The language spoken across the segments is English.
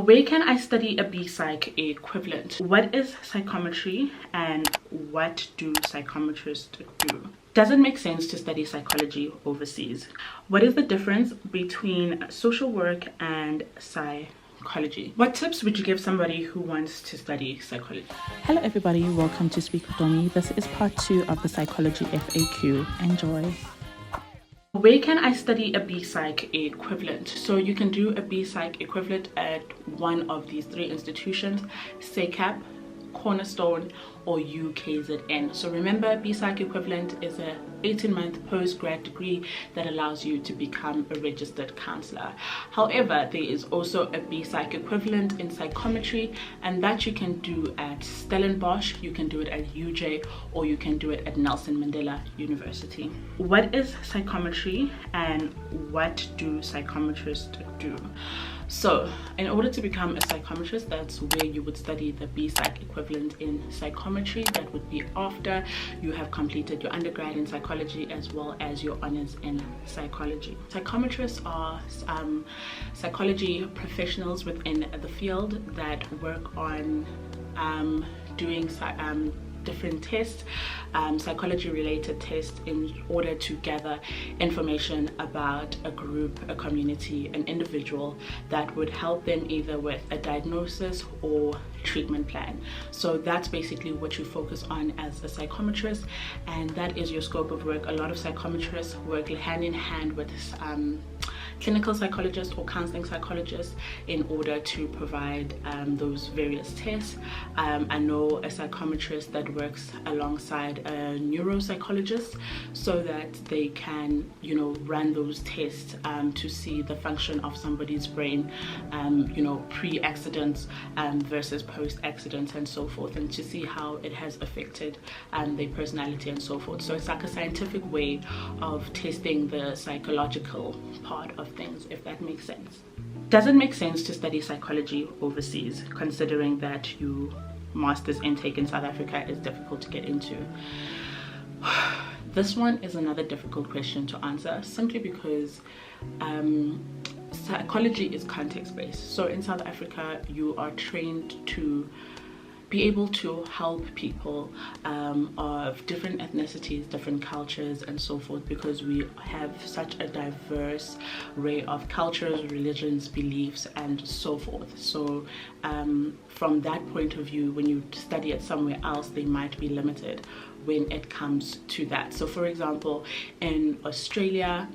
Where can I study a B-Psych equivalent? What is psychometry and what do psychometrists do? Does it make sense to study psychology overseas? What is the difference between social work and psychology? What tips would you give somebody who wants to study psychology? Hello everybody, welcome to speakvotomi. This is part 2 of the psychology FAQ. Enjoy. Where can I study a B-Psych equivalent? So you can do a B-Psych equivalent at one of these 3 institutions: SACAP, Cornerstone, or UKZN. So remember, B-Psych equivalent is a 18-month post-grad degree that allows you to become a registered counselor. However, there is also a B-Psych equivalent in psychometry, and that you can do at Stellenbosch, you can do it at UJ, or you can do it at Nelson Mandela University. What is psychometry and what do psychometrists do? So in order to become a psychometrist, that's where you would study the B-Psych equivalent in psychometry. That would be after you have completed your undergrad in psychology as well as your honors in psychology. Psychometrists are psychology professionals within the field that work on doing different tests, psychology related tests, in order to gather information about a group, a community, an individual that would help them either with a diagnosis or treatment plan. So that's basically what you focus on as a psychometrist, and that is your scope of work. A lot of psychometrists work hand in hand with clinical psychologists or counseling psychologists in order to provide those various tests. I know a psychometrist that works alongside a neuropsychologist so that they can, run those tests to see the function of somebody's brain, pre-accidents versus post-accidents and so forth, and to see how it has affected their personality and so forth. So it's like a scientific way of testing the psychological part of things, if that makes sense. Does it make sense to study psychology overseas, considering that your master's intake in South Africa is difficult to get into? This one is another difficult question to answer, simply because psychology is context-based. So in South Africa, you are trained to be able to help people of different ethnicities, different cultures and so forth, because we have such a diverse array of cultures, religions, beliefs and so forth. So from that point of view, when you study it somewhere else, they might be limited when it comes to that. So for example, in Australia,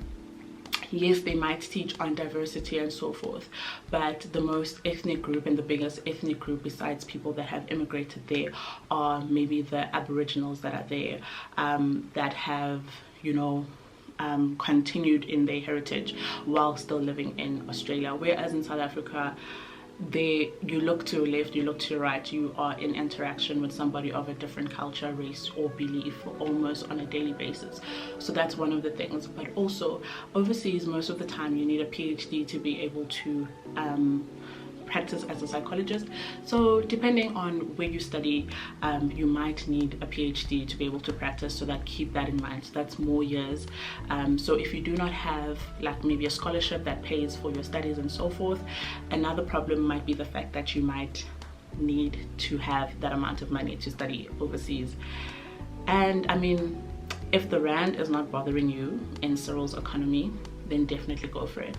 yes, they might teach on diversity and so forth, but the most ethnic group and the biggest ethnic group besides people that have immigrated there are maybe the Aboriginals that are there, that have, continued in their heritage while still living in Australia. Whereas in South Africa, you look to your left, you look to your right, you are in interaction with somebody of a different culture, race or belief almost on a daily basis. So that's one of the things. But also overseas, most of the time you need a PhD to be able to practice as a psychologist. So depending on where you study, you might need a PhD to be able to practice, so that keep that in mind. So that's more years. So if you do not have like maybe a scholarship that pays for your studies and so forth, another problem might be the fact that you might need to have that amount of money to study overseas. And I mean, if the rand is not bothering you in Cyril's economy, then definitely go for it.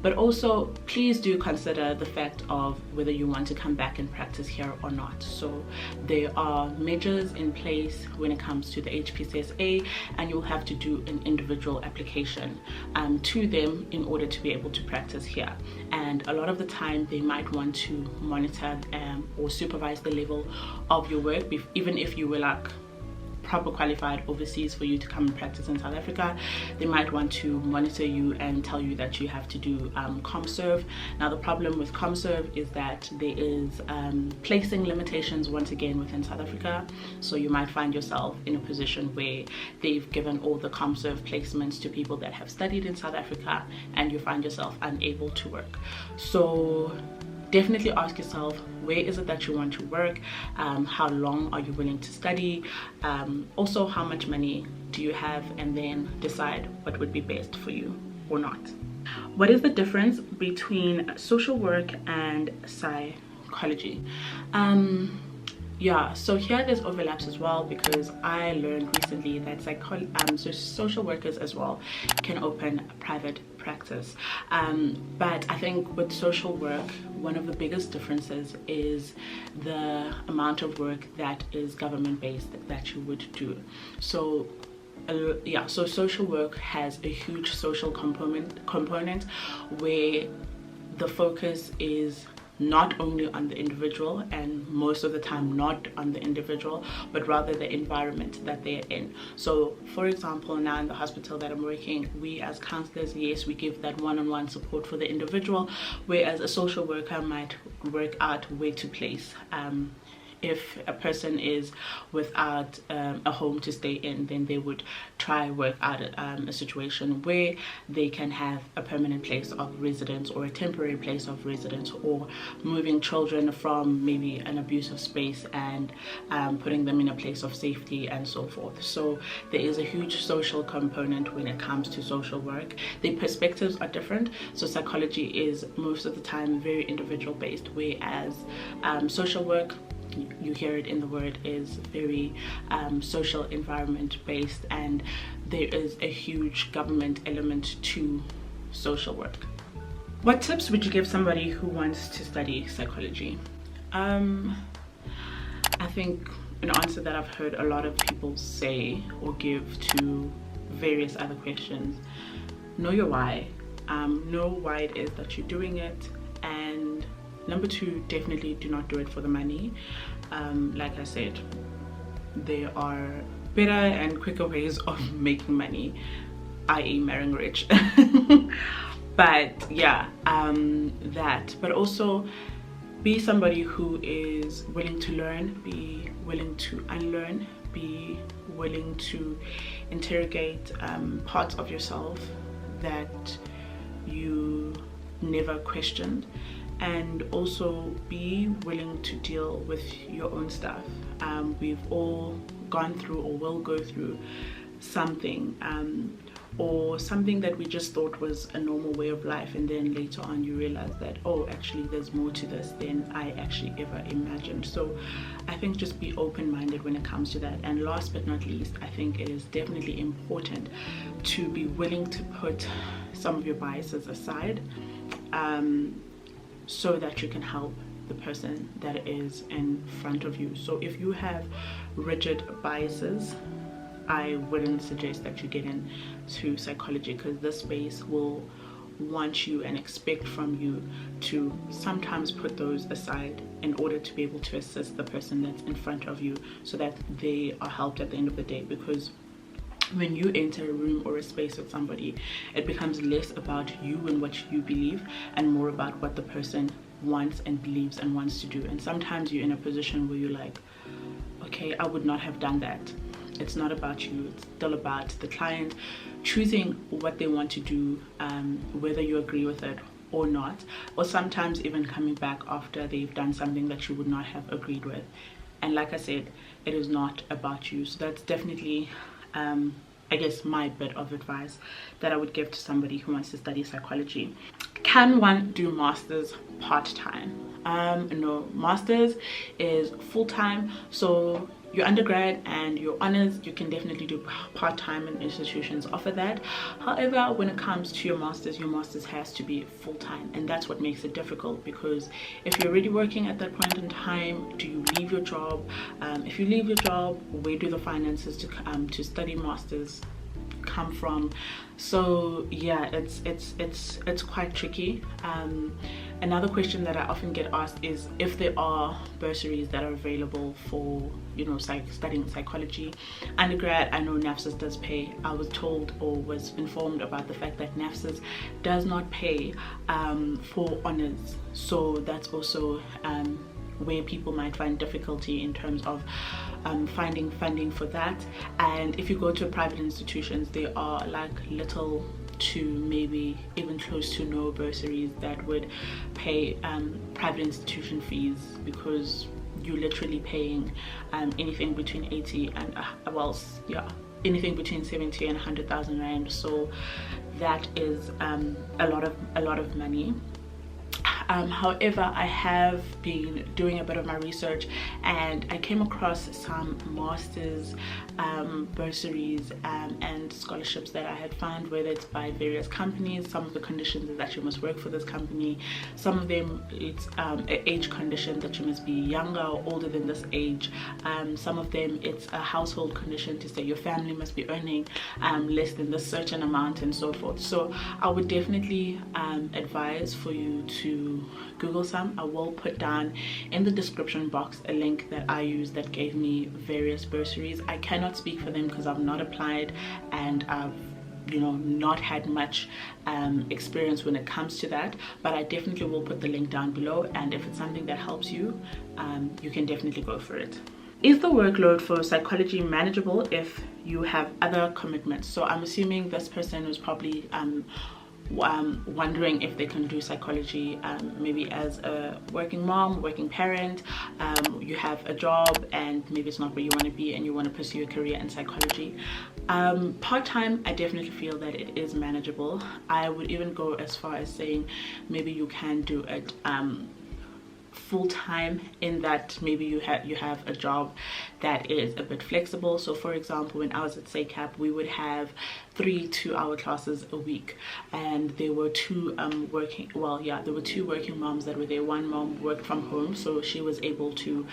But also, please do consider the fact of whether you want to come back and practice here or not. So there are measures in place when it comes to the HPCSA, and you'll have to do an individual application to them in order to be able to practice here. And a lot of the time they might want to monitor or supervise the level of your work, even if you were like proper qualified overseas for you to come and practice in South Africa. They might want to monitor you and tell you that you have to do ComServe. Now the problem with ComServe is that there is placing limitations once again within South Africa. So you might find yourself in a position where they've given all the ComServe placements to people that have studied in South Africa, and you find yourself unable to work. So definitely ask yourself, where is it that you want to work? How long are you willing to study? Also, how much money do you have? And then decide what would be best for you or not. What is the difference between social work and psychology? Yeah, so here there's overlaps as well, because I learned recently that so social workers as well can open private practice, but I think with social work, one of the biggest differences is the amount of work that is government based that you would do. So yeah, so social work has a huge social component where the focus is not only on the individual, and most of the time not on the individual, but rather the environment that they're in. So for example, now in the hospital that I'm working, we as counselors, yes, we give that one-on-one support for the individual, whereas a social worker might work out where to place. If a person is without a home to stay in, then they would try work out a situation where they can have a permanent place of residence or a temporary place of residence, or moving children from maybe an abusive space and putting them in a place of safety and so forth. So there is a huge social component when it comes to social work. The perspectives are different. So psychology is most of the time very individual based, whereas social work, you hear it in the word, is very social environment based, and there is a huge government element to social work. What tips would you give somebody who wants to study psychology? I think an answer that I've heard a lot of people say or give to various other questions: know your why, know why it is that you're doing it, and number two, definitely do not do it for the money. Like I said, there are better and quicker ways of making money, i.e. marrying rich. But yeah, but also be somebody who is willing to learn, be willing to unlearn, be willing to interrogate parts of yourself that you never questioned, and also be willing to deal with your own stuff. We've all gone through or will go through something, or something that we just thought was a normal way of life, and then later on you realize that, oh, actually there's more to this than I actually ever imagined. So I think just be open-minded when it comes to that. And last but not least, I think it is definitely important to be willing to put some of your biases aside, so that you can help the person that is in front of you. So if you have rigid biases, I wouldn't suggest that you get into psychology, because this space will want you and expect from you to sometimes put those aside in order to be able to assist the person that's in front of you, so that they are helped at the end of the day. Because when you enter a room or a space with somebody, it becomes less about you and what you believe, and more about what the person wants and believes and wants to do. And sometimes you're in a position where you're like, okay, I would not have done that. It's not about you, it's still about the client choosing what they want to do, whether you agree with it or not, or sometimes even coming back after they've done something that you would not have agreed with. And like I said, it is not about you. So that's definitely I guess my bit of advice that I would give to somebody who wants to study psychology. Can one do masters part-time? No, masters is full-time. So your undergrad and your honors, you can definitely do part-time, and institutions offer that. However, when it comes to your masters has to be full-time, and that's what makes it difficult, because if you're already working at that point in time, do you leave your job? If you leave your job, where do the finances to study masters come from? So yeah, it's quite tricky. Another question that I often get asked is if there are bursaries that are available for, you know, studying psychology. Undergrad, I know NAFSAS does pay. I was told or was informed about the fact that NAFSAS does not pay for honors, so that's also where people might find difficulty in terms of finding funding for that. And if you go to private institutions, there are like little to maybe even close to no bursaries that would pay private institution fees, because you're literally paying anything between 80 and anything between 70 and 100,000 rand. So that is a lot of money. However, I have been doing a bit of my research, and I came across some masters, bursaries, and scholarships that I had found, whether it's by various companies. Some of the conditions is that you must work for this company. Some of them, it's an age condition that you must be younger or older than this age. Some of them, it's a household condition to say your family must be earning less than this certain amount, and so forth. So I would definitely advise for you to Google some. I will put down in the description box a link that I use that gave me various bursaries. I cannot speak for them because I've not applied, and I've not had much experience when it comes to that, but I definitely will put the link down below, and if it's something that helps you, you can definitely go for it. Is the workload for psychology manageable if you have other commitments? So I'm assuming this person was probably wondering if they can do psychology maybe as a working mom, working parent. You have a job and maybe it's not where you want to be, and you want to pursue a career in psychology. Part-time, I definitely feel that it is manageable. I would even go as far as saying maybe you can do it full-time, in that maybe you have a job that is a bit flexible. So for example, when I was at SACAP, we would have 3 2-hour classes a week, and there were two working moms that were there. One mom worked from home, so she was able to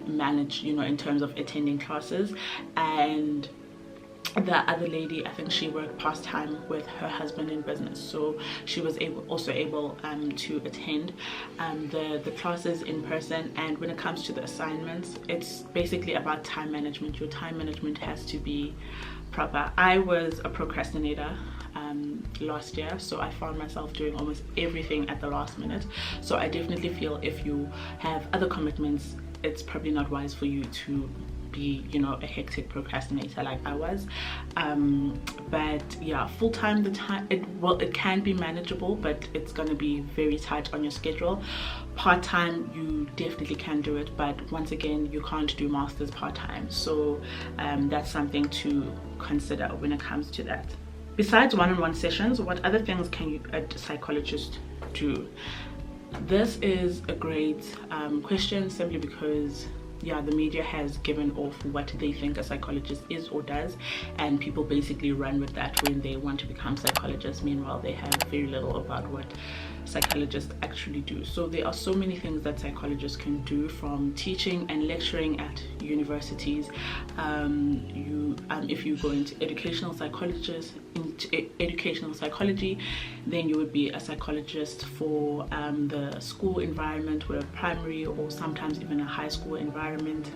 manage, in terms of attending classes, and the other lady, I think she worked part-time with her husband in business, so she was also able to attend the classes in person. And when it comes to the assignments, it's basically about time management. Your time management has to be proper. I was a procrastinator last year, so I found myself doing almost everything at the last minute. So I definitely feel if you have other commitments, it's probably not wise for you to be a hectic procrastinator like I was. But yeah, full-time, it can be manageable, but it's going to be very tight on your schedule. Part-time, you definitely can do it, but once again, you can't do masters part-time, so that's something to consider when it comes to that. Besides one-on-one sessions, what other things can a psychologist do? This is a great question, simply because the media has given off what they think a psychologist is or does, and people basically run with that when they want to become psychologists. Meanwhile, they have very little about what psychologists actually do. So there are so many things that psychologists can do, from teaching and lecturing at universities. If you go into educational psychology, then you would be a psychologist for the school environment, or a primary, or sometimes even a high school environment.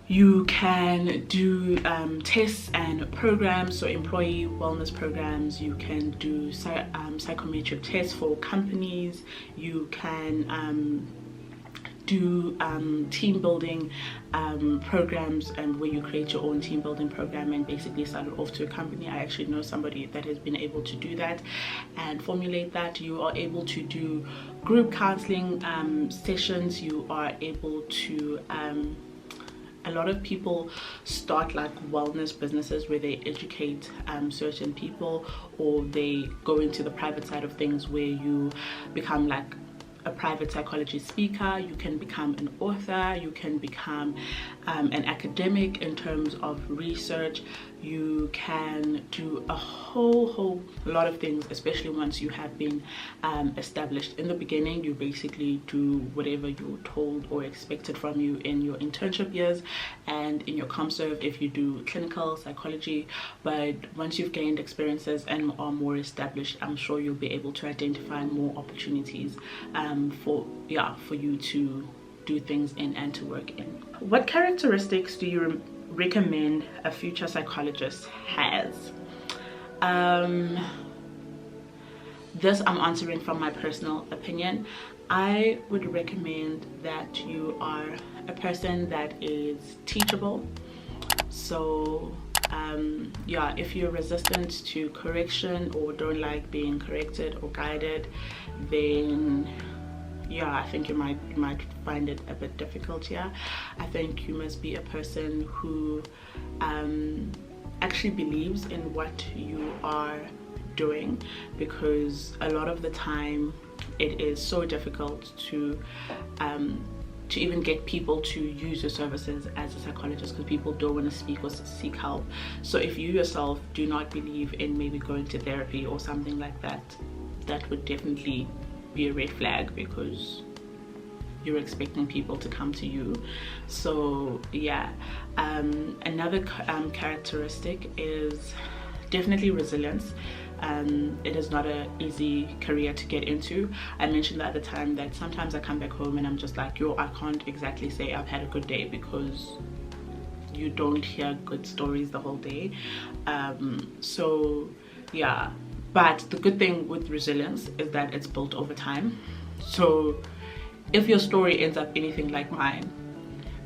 You can do tests and programs, so employee wellness programs. You can do psychometric tests for companies. You can do team building programs, and where you create your own team building program and basically start it off to a company. I actually know somebody that has been able to do that and formulate that. You are able to do group counseling sessions. You are able to a lot of people start like wellness businesses where they educate certain people, or they go into the private side of things where you become like a private psychology speaker. You can become an author, you can become an academic in terms of research. You can do a whole lot of things, especially once you have been established. In the beginning, you basically do whatever you're told or expected from you in your internship years and in your ComServe if you do clinical psychology. But once you've gained experiences and are more established, I'm sure you'll be able to identify more opportunities for you to do things in and to work in. What characteristics do you recommend a future psychologist has? This I'm answering from my personal opinion. I would recommend that you are a person that is teachable. So if you're resistant to correction or don't like being corrected or guided, then yeah, I think you might find it a bit difficult here. I think you must be a person who actually believes in what you are doing, because a lot of the time it is so difficult to even get people to use your services as a psychologist, because people don't want to speak or seek help. So if you yourself do not believe in maybe going to therapy or something like that, that would definitely be a red flag, because you're expecting people to come to you. So yeah, another characteristic is definitely resilience. It is not an easy career to get into. I mentioned the other time that sometimes I come back home and I'm just like, yo, I can't exactly say I've had a good day, because you don't hear good stories the whole day. So yeah, but the good thing with resilience is that it's built over time. So if your story ends up anything like mine,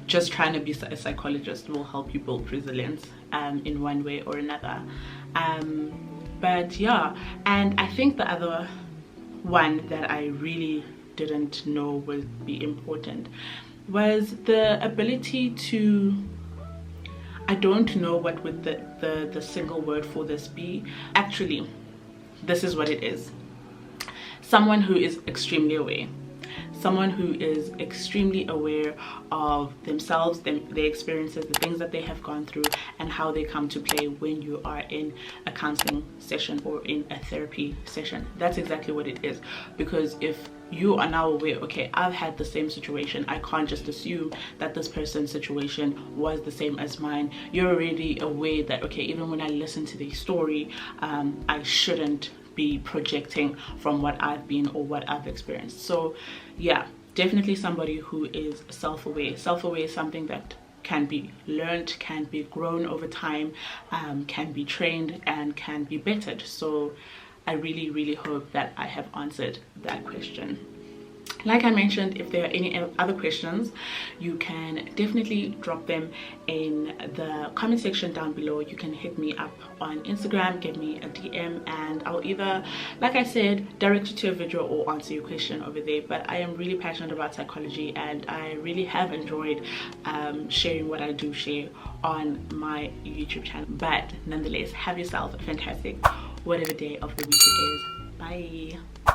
just trying to be a psychologist will help you build resilience in one way or another. But yeah, and I think the other one that I really didn't know would be important was the ability to, I don't know what would the single word for this be. Actually, this is what it is. Someone who is extremely aware. Someone who is extremely aware of themselves, their experiences, the things that they have gone through, and how they come to play when you are in a counseling session or in a therapy session. That's exactly what it is. Because if you are now aware, okay, I've had the same situation, I can't just assume that this person's situation was the same as mine. You're already aware that, okay, even when I listen to the story, I shouldn't be projecting from what I've been or what I've experienced. So yeah, definitely somebody who is self-aware. Self-aware is something that can be learned, can be grown over time, can be trained, and can be bettered. So I really hope that I have answered that question. Like I mentioned, if there are any other questions, you can definitely drop them in the comment section down below. You can hit me up on Instagram, give me a DM, and I'll either, like I said, direct you to a video or answer your question over there. But I am really passionate about psychology, and I really have enjoyed sharing what I do share on my YouTube channel. But nonetheless, have yourself a fantastic whatever day of the week it is. Bye.